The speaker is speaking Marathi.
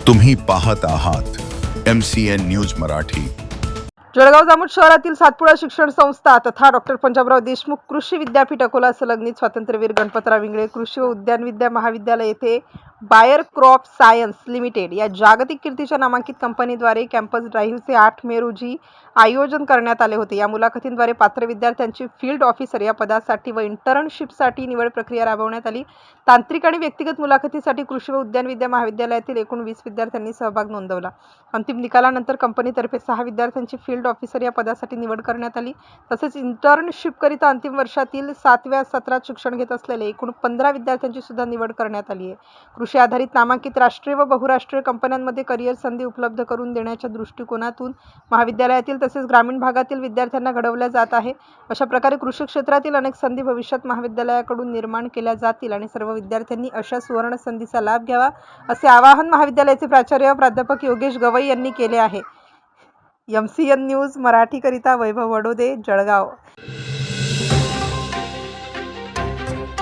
तुम्ही पाहत आहात MCN न्यूज मराठी। जळगाव जामोद शहरातील सातपुडा शिक्षण संस्था तथा डॉक्टर पंजाबराव देशमुख कृषी विद्यापीठ अकोला संलग्नित स्वातंत्र्यवीर गणपतराव इंगळे कृषी व उद्यानविद्या महाविद्यालय येथे बायर क्रॉप सायन्स लिमिटेड या जागतिक कीर्तीच्या नामांकित कंपनीद्वारे कॅम्पस ड्राईव्हचे 8 मे रोजी आयोजन करण्यात आले होते। या मुलाखतींद्वारे पात्र विद्यार्थ्यांची फील्ड ऑफिसर या पदासाठी व इंटर्नशिपसाठी निवड प्रक्रिया राबवण्यात आली। तांत्रिक आणि व्यक्तिगत मुलाखतीसाठी कृषी व उद्यानविद्या महाविद्यालयातील एकूण 20 विद्यार्थ्यांनी सहभाग नोंदवला। अंतिम निकालानंतर कंपनीतर्फे 6 विद्यार्थ्यांची फील्ड ऑफिसर या पदासाठी निवड करण्यात आली। तसेच इंटर्नशिपकरिता अंतिम वर्षातील 7व्या सत्रात शिक्षण घेत असलेले एकूण 15 विद्यार्थ्यांची सुद्धा निवड करण्यात आली आहे। कृषी आधारित नामांकित राष्ट्रीय व बहुराष्ट्रीय कंपन्यांमध्ये करिअर संधी उपलब्ध करून देण्याच्या दृष्टिकोनातून महाविद्यालयातील तसेच ग्रामीण भागातील विद्यार्थ्यांना घडवल्या जात आहे। अशा प्रकारे कृषी क्षेत्रातील अनेक संधी भविष्यात महाविद्यालयाकडून निर्माण केल्या जातील आणि सर्व विद्यार्थ्यांनी अशा सुवर्ण संधीचा लाभ घ्यावा असे आवाहन महाविद्यालयाचे प्राचार्य प्राध्यापक योगेश गवई यांनी केले आहे। MCN न्यूज मराठी करिता वैभव वडोदे, जळगाव।